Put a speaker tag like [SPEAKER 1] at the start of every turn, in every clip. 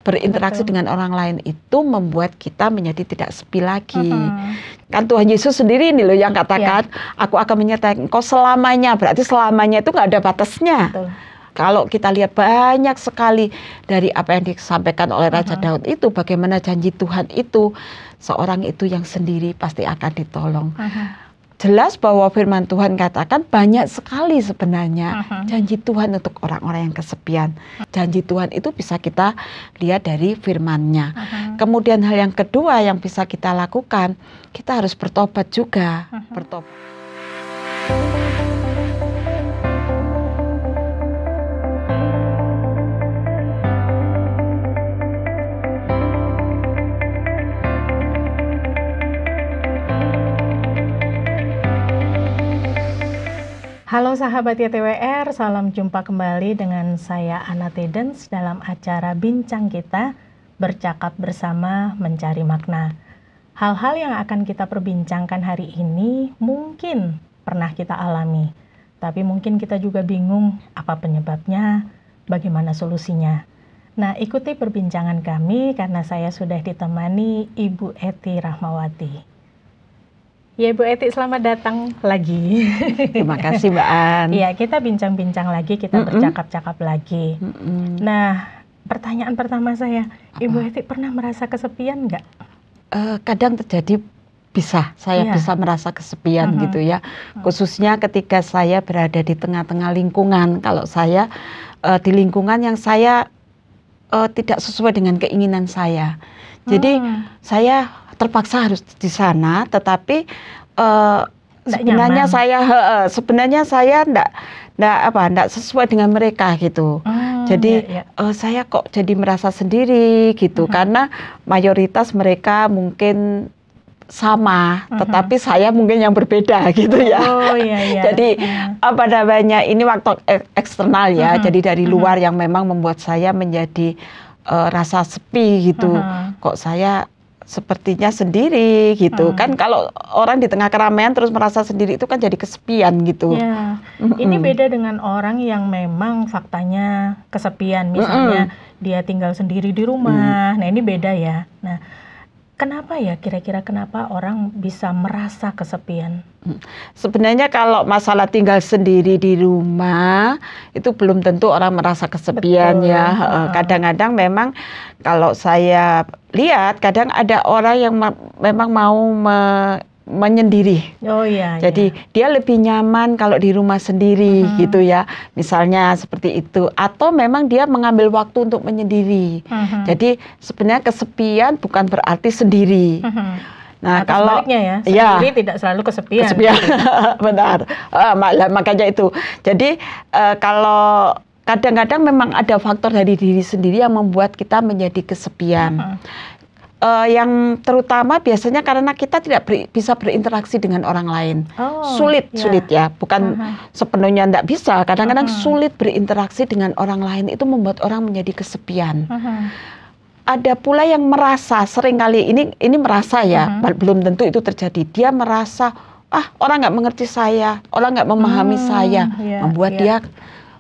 [SPEAKER 1] berinteraksi dengan orang lain itu membuat kita menjadi tidak sepi lagi. Kan Tuhan Yesus sendiri ini loh yang katakan, aku akan menyertai engkau selamanya. Berarti selamanya itu nggak ada batasnya.
[SPEAKER 2] Betul.
[SPEAKER 1] Kalau kita lihat banyak sekali dari apa yang disampaikan oleh Raja Daud itu, bagaimana janji Tuhan itu, seorang itu yang sendiri pasti akan ditolong. Jelas bahwa firman Tuhan katakan banyak sekali sebenarnya janji Tuhan untuk orang-orang yang kesepian. Janji Tuhan itu bisa kita lihat dari firman-Nya. Kemudian hal yang kedua yang bisa kita lakukan, kita harus bertobat juga. Bertobat.
[SPEAKER 2] Halo sahabat YTWR, salam jumpa kembali dengan saya Anna Tedens dalam acara Bincang Kita, bercakap bersama mencari makna. Hal-hal yang akan kita perbincangkan hari ini mungkin pernah kita alami, tapi mungkin kita juga bingung apa penyebabnya, bagaimana solusinya. Nah, ikuti perbincangan kami karena saya sudah ditemani Ibu Eti Rahmawati. Ya Ibu Eti, selamat datang lagi.
[SPEAKER 1] Terima kasih Mbak An.
[SPEAKER 2] Iya, kita bincang-bincang lagi, kita bercakap-cakap lagi. Nah, pertanyaan pertama saya, Ibu Eti pernah merasa kesepian nggak?
[SPEAKER 1] Kadang terjadi, saya bisa merasa kesepian gitu ya. Khususnya ketika saya berada di tengah-tengah lingkungan. Kalau saya di lingkungan yang saya tidak sesuai dengan keinginan saya. Jadi saya terpaksa harus di sana, tetapi sebenarnya saya enggak sesuai dengan mereka gitu. Jadi saya kok jadi merasa sendiri gitu, karena mayoritas mereka mungkin sama, tetapi saya mungkin yang berbeda gitu ya. Jadi apa namanya, ini waktu eksternal ya, jadi dari luar yang memang membuat saya menjadi rasa sepi gitu. Kok saya sepertinya sendiri gitu kan. Kalau orang di tengah keramaian terus merasa sendiri itu kan jadi kesepian gitu.
[SPEAKER 2] Ini beda dengan orang yang memang faktanya kesepian, misalnya dia tinggal sendiri di rumah. Nah, ini beda ya. Nah, kenapa ya, kira-kira kenapa orang bisa merasa kesepian?
[SPEAKER 1] Sebenarnya kalau masalah tinggal sendiri di rumah itu belum tentu orang merasa kesepian. Betul. Ya. Kadang-kadang memang kalau saya lihat kadang ada orang yang memang mau menyendiri. Jadi dia lebih nyaman kalau di rumah sendiri gitu ya. Misalnya seperti itu. Atau memang dia mengambil waktu untuk menyendiri. Jadi sebenarnya kesepian bukan berarti sendiri. Nah,
[SPEAKER 2] atau kalau sebaliknya ya, sendiri tidak selalu kesepian.
[SPEAKER 1] Benar. Makanya itu. Jadi kalau kadang-kadang memang ada faktor dari diri sendiri yang membuat kita menjadi kesepian. Yang terutama biasanya karena kita tidak bisa berinteraksi dengan orang lain. Sulit ya. Bukan sepenuhnya tidak bisa. Kadang-kadang sulit berinteraksi dengan orang lain, itu membuat orang menjadi kesepian. Ada pula yang merasa, seringkali ini merasa ya, belum tentu itu terjadi. Dia merasa, orang nggak mengerti saya, orang nggak memahami saya, membuat dia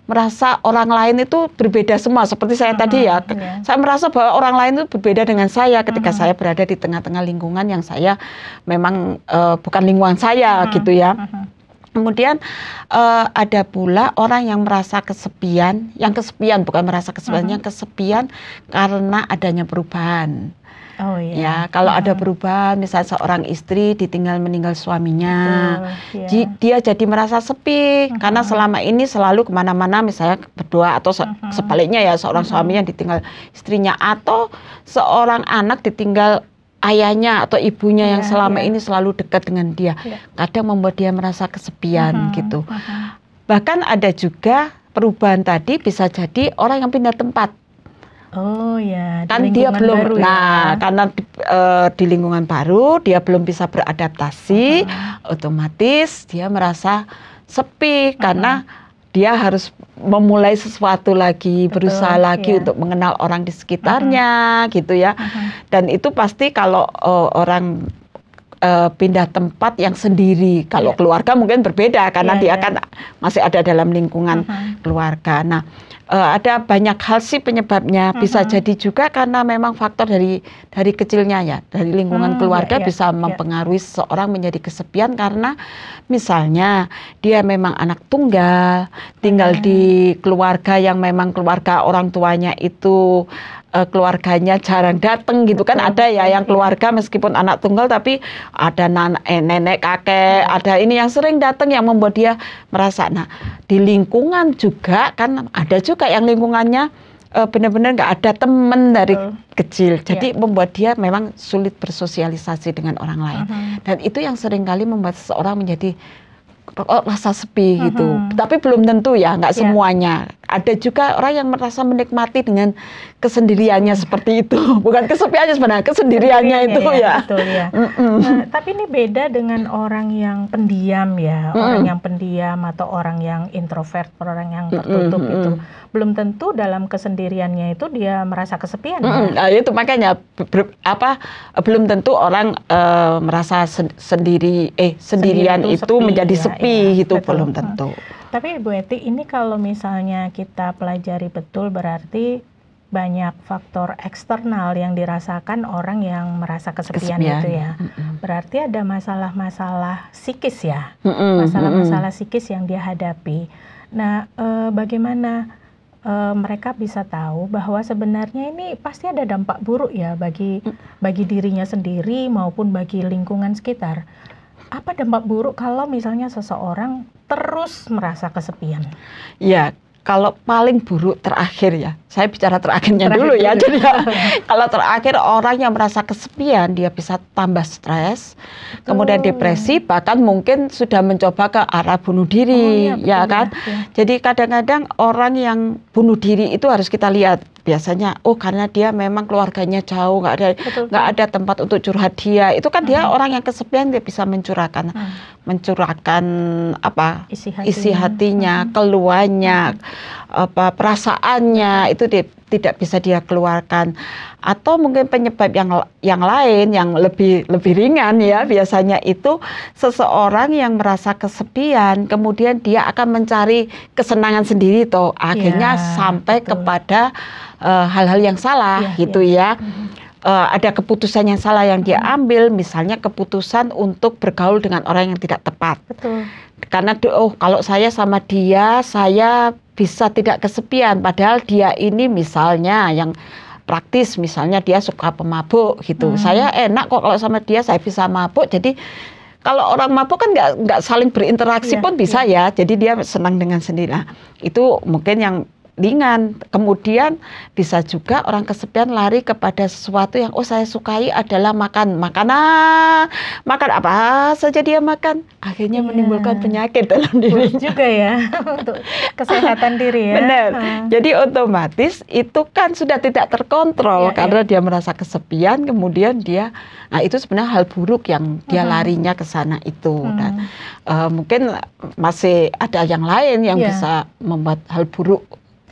[SPEAKER 1] merasa orang lain itu berbeda semua. Seperti saya tadi ya, saya merasa bahwa orang lain itu berbeda dengan saya ketika saya berada di tengah-tengah lingkungan yang saya memang bukan lingkungan saya gitu ya. Kemudian ada pula orang yang merasa kesepian, bukan merasa kesepian, yang kesepian karena adanya perubahan. Ya, kalau ada perubahan, misalnya seorang istri ditinggal meninggal suaminya, dia jadi merasa sepi karena selama ini selalu kemana-mana, misalnya berdua, atau sebaliknya ya, seorang suami yang ditinggal istrinya, atau seorang anak ditinggal ayahnya atau ibunya yang selama ini selalu dekat dengan dia. Kadang membuat dia merasa kesepian gitu. Bahkan ada juga perubahan tadi bisa jadi orang yang pindah tempat. Kan dia belum, karena di lingkungan baru dia belum bisa beradaptasi, otomatis dia merasa sepi karena dia harus memulai sesuatu lagi, berusaha lagi untuk mengenal orang di sekitarnya gitu ya. Dan itu pasti kalau orang pindah tempat yang sendiri. Kalau keluarga mungkin berbeda karena dia kan masih ada dalam lingkungan keluarga. Nah, ada banyak hal sih penyebabnya. Bisa jadi juga karena memang faktor dari kecilnya ya, dari lingkungan keluarga bisa mempengaruhi seseorang menjadi kesepian karena misalnya dia memang anak tunggal, tinggal di keluarga yang memang keluarga orang tuanya itu keluarganya jarang datang gitu kan. Ada ya yang keluarga meskipun anak tunggal tapi ada nenek kakek, ada ini yang sering datang yang membuat dia merasa. Nah, di lingkungan juga kan ada juga yang lingkungannya benar-benar nggak ada teman dari kecil, jadi membuat dia memang sulit bersosialisasi dengan orang lain. Dan itu yang seringkali membuat seseorang menjadi rasa sepi gitu. Tapi belum tentu ya, nggak semuanya. Ada juga orang yang merasa menikmati dengan kesendiriannya seperti itu. Bukan kesepiannya sebenarnya, kesendiriannya itu ya.
[SPEAKER 2] Betul ya. Tapi ini beda dengan orang yang pendiam ya. Orang yang pendiam atau orang yang introvert, orang yang tertutup itu. Belum tentu dalam kesendiriannya itu dia merasa kesepian.
[SPEAKER 1] Nah, itu makanya belum tentu orang merasa sendirian itu sepi, menjadi sepi gitu, belum tentu.
[SPEAKER 2] Tapi Bu Eti, ini kalau misalnya kita pelajari betul berarti banyak faktor eksternal yang dirasakan orang yang merasa kesepian itu ya. Berarti ada masalah-masalah psikis ya, masalah-masalah psikis yang dia hadapi. Nah, bagaimana mereka bisa tahu bahwa sebenarnya ini pasti ada dampak buruk ya bagi dirinya sendiri maupun bagi lingkungan sekitar. Apa dampak buruk kalau misalnya seseorang terus merasa kesepian?
[SPEAKER 1] Ya, kalau paling buruk terakhir ya, saya bicara terakhirnya dulu ya. Jadi kalau terakhir orang yang merasa kesepian, dia bisa tambah stres, kemudian depresi, bahkan mungkin sudah mencoba ke arah bunuh diri, ya kan? Jadi kadang-kadang orang yang bunuh diri itu harus kita lihat. Biasanya, karena dia memang keluarganya jauh, nggak ada tempat untuk curhat dia. Itu kan dia orang yang kesepian, dia bisa mencurahkan apa isi hatinya, keluhannya, perasaannya itu tidak bisa dia keluarkan. Atau mungkin penyebab yang lain yang lebih ringan ya, biasanya itu seseorang yang merasa kesepian, kemudian dia akan mencari kesenangan sendiri toh, akhirnya sampai kepada hal-hal yang salah gitu ya. Ada keputusan yang salah yang dia ambil, misalnya keputusan untuk bergaul dengan orang yang tidak tepat. Karena kalau saya sama dia, saya bisa tidak kesepian, padahal dia ini misalnya yang praktis, misalnya dia suka pemabuk gitu. Saya enak kok kalau sama dia, saya bisa mabuk. Jadi kalau orang mabuk kan nggak saling berinteraksi pun bisa ya. Jadi dia senang dengan sendiri. Nah, itu mungkin yang ringan. Kemudian bisa juga orang kesepian lari kepada sesuatu yang saya sukai adalah makan apa saja dia makan, akhirnya menimbulkan penyakit dalam diri
[SPEAKER 2] juga ya untuk kesehatan diri ya.
[SPEAKER 1] Benar. Jadi otomatis itu kan sudah tidak terkontrol karena dia merasa kesepian, kemudian dia itu sebenarnya hal buruk yang dia larinya ke sana itu. Dan mungkin masih ada yang lain yang bisa membuat hal buruk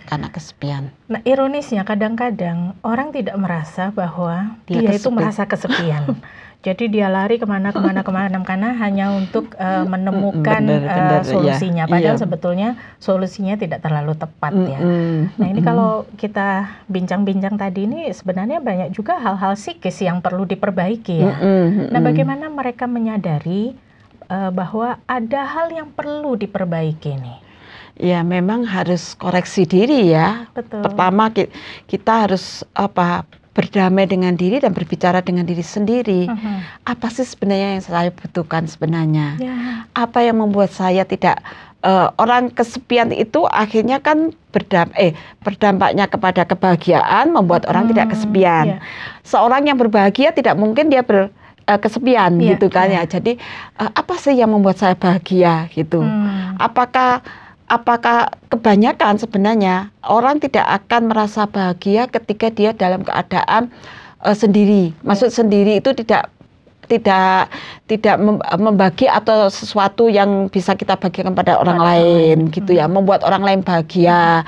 [SPEAKER 1] karena kesepian.
[SPEAKER 2] Nah, ironisnya kadang-kadang orang tidak merasa bahwa dia itu merasa kesepian. Jadi dia lari kemana hanya untuk menemukan solusinya. Padahal sebetulnya solusinya tidak terlalu tepat ya. Nah, ini kalau kita bincang-bincang tadi ini sebenarnya banyak juga hal-hal psikis yang perlu diperbaiki ya. Nah, bagaimana mereka menyadari bahwa ada hal yang perlu diperbaiki nih?
[SPEAKER 1] Ya, memang harus koreksi diri ya.
[SPEAKER 2] Betul.
[SPEAKER 1] Pertama kita harus berdamai dengan diri dan berbicara dengan diri sendiri. Apa sih sebenarnya yang saya butuhkan sebenarnya? Apa yang membuat saya tidak orang kesepian itu akhirnya kan berdampaknya kepada kebahagiaan, membuat orang tidak kesepian. Seorang yang berbahagia tidak mungkin dia kesepian gitu kan ya. Jadi apa sih yang membuat saya bahagia gitu? Apakah kebanyakan sebenarnya orang tidak akan merasa bahagia ketika dia dalam keadaan sendiri. Maksud sendiri itu tidak membagi atau sesuatu yang bisa kita bagikan pada orang lain gitu ya, membuat orang lain bahagia.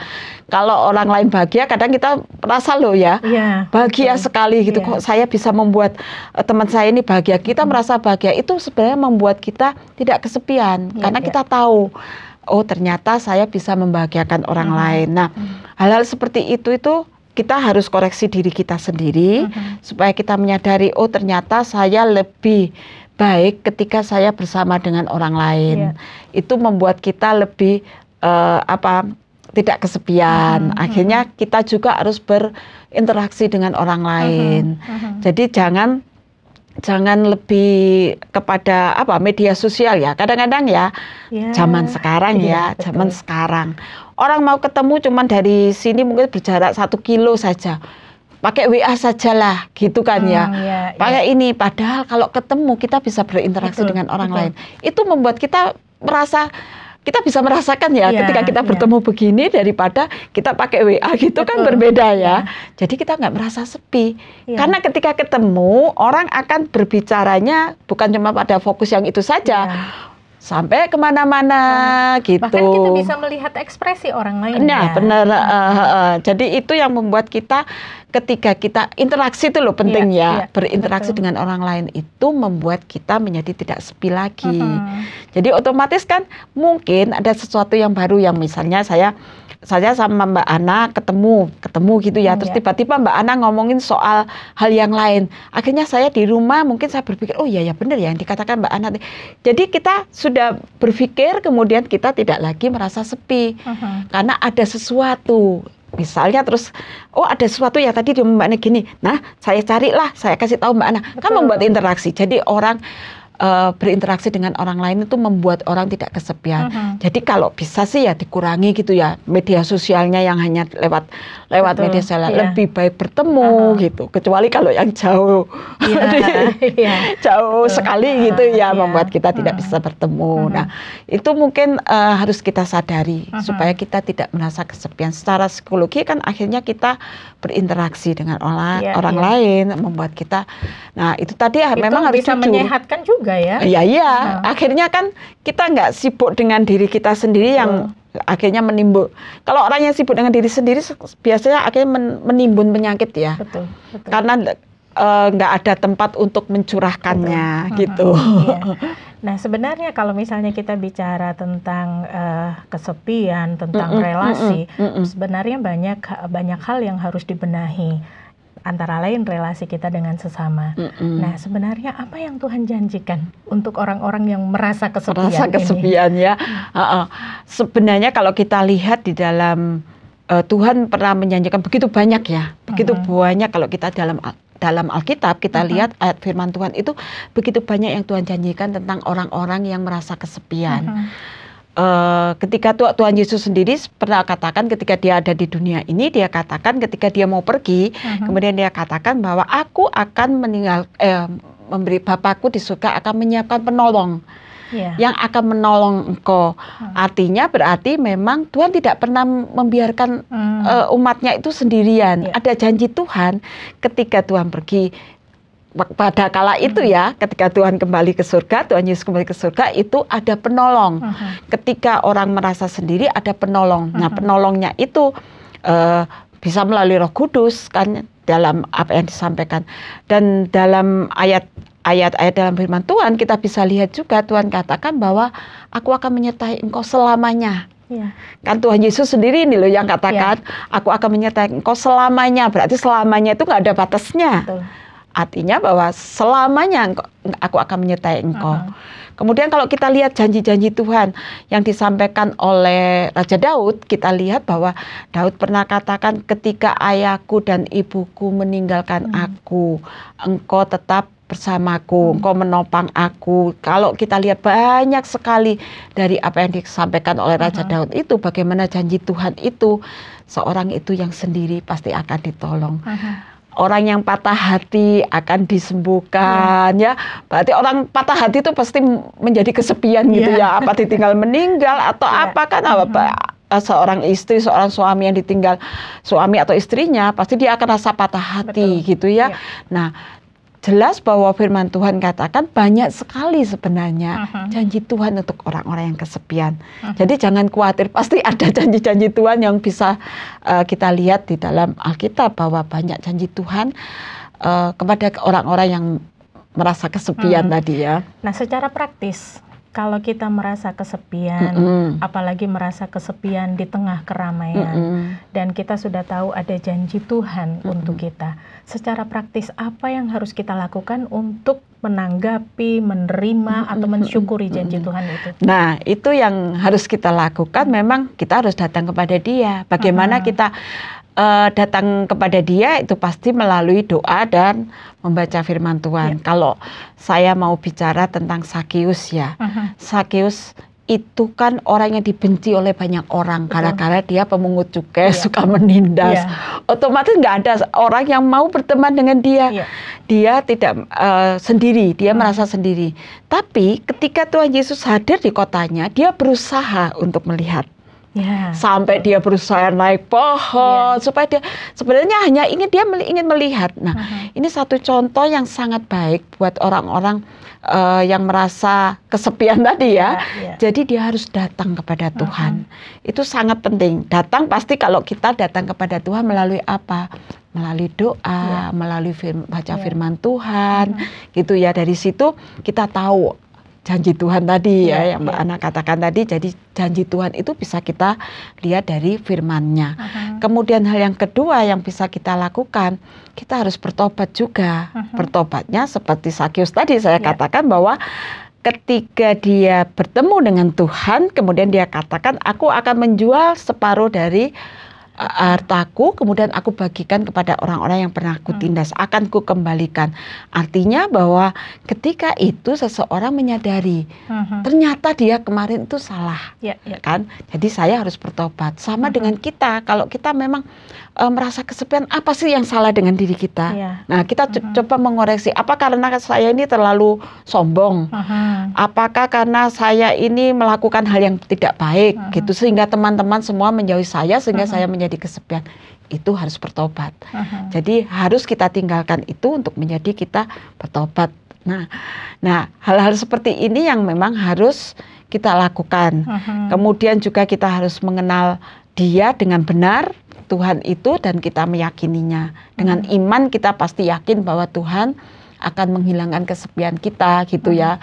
[SPEAKER 1] Kalau orang lain bahagia, kadang kita merasa loh ya, bahagia sekali gitu. Kok saya bisa membuat teman saya ini bahagia. Kita merasa bahagia, itu sebenarnya membuat kita tidak kesepian. Karena kita tahu, oh ternyata saya bisa membahagiakan orang lain. Nah, hal-hal seperti itu kita harus koreksi diri kita sendiri, supaya kita menyadari, oh ternyata saya lebih baik ketika saya bersama dengan orang lain. Itu membuat kita lebih tidak kesepian. Akhirnya kita juga harus berinteraksi dengan orang lain. Jadi jangan lebih kepada media sosial ya. Kadang-kadang zaman sekarang zaman sekarang orang mau ketemu cuman dari sini mungkin berjarak 1 kilo saja. Pakai WA sajalah gitu kan pakai ini, padahal kalau ketemu kita bisa berinteraksi dengan orang lain. Itu membuat kita bisa merasakan ketika kita bertemu begini daripada kita pakai WA gitu kan berbeda ya. Jadi kita nggak merasa sepi. Karena ketika ketemu orang akan berbicaranya bukan cuma pada fokus yang itu saja. Sampai kemana-mana gitu.
[SPEAKER 2] Bahkan kita bisa melihat ekspresi orang lain.
[SPEAKER 1] Nah, benar. Jadi itu yang membuat kita ketika kita interaksi itu loh penting berinteraksi dengan orang lain itu membuat kita menjadi tidak sepi lagi. Jadi otomatis kan mungkin ada sesuatu yang baru yang misalnya saya sama Mbak Ana ketemu gitu ya. Terus tiba-tiba Mbak Ana ngomongin soal hal yang lain. Akhirnya saya di rumah mungkin saya berpikir, oh iya benar ya yang dikatakan Mbak Ana. Jadi kita sudah berpikir kemudian kita tidak lagi merasa sepi. Karena ada sesuatu. Misalnya terus, ada sesuatu ya tadi di Mbak Ana gini. Nah, saya carilah, saya kasih tahu Mbak Ana. Kan membuat interaksi. Jadi orang berinteraksi dengan orang lain itu membuat orang tidak kesepian. Jadi kalau bisa sih dikurangi gitu ya media sosialnya yang hanya lewat media sosial. Lebih baik bertemu gitu. Kecuali kalau yang jauh, jauh sekali gitu membuat kita tidak bisa bertemu. Nah itu mungkin harus kita sadari supaya kita tidak merasa kesepian. Secara psikologi kan akhirnya kita berinteraksi dengan orang lain, membuat kita. Nah itu tadi itu memang harus
[SPEAKER 2] bisa menyehatkan juga.
[SPEAKER 1] Iya. Akhirnya kan kita nggak sibuk dengan diri kita sendiri yang akhirnya menimbul. Kalau orang yang sibuk dengan diri sendiri biasanya akhirnya menimbun penyakit ya. Betul. Karena nggak ada tempat untuk mencurahkannya gitu.
[SPEAKER 2] Nah sebenarnya kalau misalnya kita bicara tentang kesepian, tentang relasi, sebenarnya banyak hal yang harus dibenahi. Antara lain relasi kita dengan sesama. Nah, sebenarnya apa yang Tuhan janjikan untuk orang-orang yang merasa kesepian
[SPEAKER 1] ini? Sebenarnya kalau kita lihat di dalam Tuhan pernah menjanjikan begitu banyak begitu banyak kalau kita dalam Alkitab kita lihat ayat firman Tuhan itu begitu banyak yang Tuhan janjikan tentang orang-orang yang merasa kesepian. Ketika Tuhan Yesus sendiri pernah katakan ketika dia ada di dunia ini, dia katakan ketika dia mau pergi, kemudian dia katakan bahwa aku akan memberi Bapakku di surga akan menyiapkan penolong yang akan menolong engkau. Artinya berarti memang Tuhan tidak pernah membiarkan umatnya itu sendirian. Ada janji Tuhan ketika Tuhan pergi. Pada kala itu ketika Tuhan kembali ke surga, Tuhan Yesus kembali ke surga, itu ada penolong. Ketika orang merasa sendiri, ada penolong. Nah, penolongnya itu bisa melalui Roh Kudus kan dalam apa yang disampaikan. Dan dalam ayat-ayat dalam firman Tuhan kita bisa lihat juga Tuhan katakan bahwa aku akan menyertai engkau selamanya. Kan Tuhan Yesus sendiri ini loh yang katakan, aku akan menyertai engkau selamanya. Berarti selamanya itu nggak ada batasnya. Betul. Artinya bahwa selamanya aku akan menyertai engkau. Kemudian kalau kita lihat janji-janji Tuhan yang disampaikan oleh Raja Daud, kita lihat bahwa Daud pernah katakan ketika ayahku dan ibuku meninggalkan aku, engkau tetap bersamaku, engkau menopang aku. Kalau kita lihat banyak sekali dari apa yang disampaikan oleh Raja Daud itu, bagaimana janji Tuhan itu, seorang itu yang sendiri pasti akan ditolong. Orang yang patah hati akan disembuhkan berarti orang patah hati itu pasti menjadi kesepian gitu apa ditinggal meninggal atau apa kan seorang istri, seorang suami yang ditinggal suami atau istrinya pasti dia akan rasa patah hati gitu Nah jelas bahwa firman Tuhan katakan banyak sekali sebenarnya janji Tuhan untuk orang-orang yang kesepian. Jadi jangan khawatir, pasti ada janji-janji Tuhan yang bisa kita lihat di dalam Alkitab, bahwa banyak janji Tuhan kepada orang-orang yang merasa kesepian tadi ya.
[SPEAKER 2] Nah, secara praktis, kalau kita merasa kesepian, apalagi merasa kesepian di tengah keramaian, dan kita sudah tahu ada janji Tuhan untuk kita, secara praktis apa yang harus kita lakukan untuk menanggapi, menerima, atau mensyukuri janji Tuhan itu?
[SPEAKER 1] Nah, itu yang harus kita lakukan. Memang kita harus datang kepada Dia. Bagaimana kita datang kepada Dia itu pasti melalui doa dan membaca firman Tuhan. Kalau saya mau bicara tentang Sakeus ya, Sakeus itu kan orang yang dibenci oleh banyak orang gara-gara dia pemungut cukai, suka menindas. Otomatis nggak ada orang yang mau berteman dengan dia. Dia tidak sendiri, dia merasa sendiri. Tapi ketika Tuhan Yesus hadir di kotanya, dia berusaha untuk melihat. Sampai dia berusaha naik pohon supaya dia sebenarnya hanya ingin melihat. Nah, ini satu contoh yang sangat baik buat orang-orang yang merasa kesepian tadi ya. Jadi dia harus datang kepada Tuhan. Itu sangat penting. Datang pasti kalau kita datang kepada Tuhan melalui apa? Melalui doa, melalui baca firman Tuhan, gitu ya. Dari situ kita tahu janji Tuhan tadi ya, yang Mbak Ana katakan tadi. Jadi janji Tuhan itu bisa kita lihat dari firman-Nya. Kemudian hal yang kedua yang bisa kita lakukan, kita harus bertobat juga. Bertobatnya seperti Sakeus tadi saya katakan bahwa ketika dia bertemu dengan Tuhan, kemudian dia katakan, aku akan menjual separuh dari hartaku, kemudian aku bagikan kepada orang-orang yang pernah aku tindas, akan ku kembalikan. Artinya bahwa ketika itu seseorang menyadari ternyata dia kemarin itu salah, kan? Jadi saya harus bertobat. Sama dengan kita, kalau kita memang merasa kesepian, apa sih yang salah dengan diri kita? Nah, kita coba mengoreksi. Apa karena saya ini terlalu sombong? Apakah karena saya ini melakukan hal yang tidak baik, gitu, sehingga teman-teman semua menjauhi saya, sehingga saya menjadi kesepian? Itu harus bertobat. Jadi harus kita tinggalkan itu untuk menjadi kita bertobat. Nah, hal-hal seperti ini yang memang harus kita lakukan. Kemudian juga kita harus mengenal Dia dengan benar, Tuhan itu, dan kita meyakininya. Dengan iman kita pasti yakin bahwa Tuhan akan menghilangkan kesepian kita, gitu ya.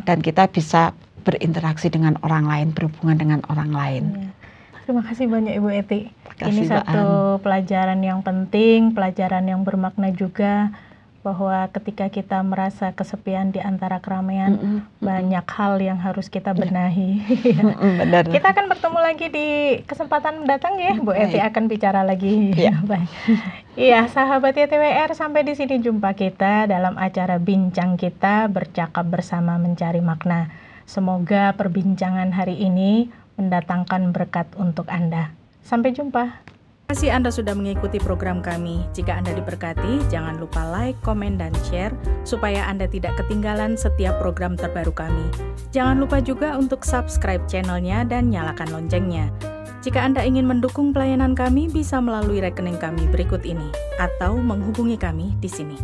[SPEAKER 1] Dan kita bisa berinteraksi dengan orang lain, berhubungan dengan orang lain.
[SPEAKER 2] Terima kasih banyak Ibu Eti. Ini satu pelajaran yang penting, pelajaran yang bermakna juga, bahwa ketika kita merasa kesepian di antara keramaian, banyak hal yang harus kita benahi.
[SPEAKER 1] Benar.
[SPEAKER 2] Kita akan bertemu lagi di kesempatan mendatang ya, Bu Eti akan bicara lagi. Baik. Iya, sahabat YTWR, sampai di sini jumpa kita dalam acara Bincang Kita, bercakap bersama mencari makna. Semoga perbincangan hari ini mendatangkan berkat untuk Anda. Sampai jumpa. Terima kasih Anda sudah mengikuti program kami. Jika Anda diberkati, jangan lupa like, komen, dan share supaya Anda tidak ketinggalan setiap program terbaru kami. Jangan lupa juga untuk subscribe channelnya dan nyalakan loncengnya. Jika Anda ingin mendukung pelayanan kami, bisa melalui rekening kami berikut ini atau menghubungi kami di sini.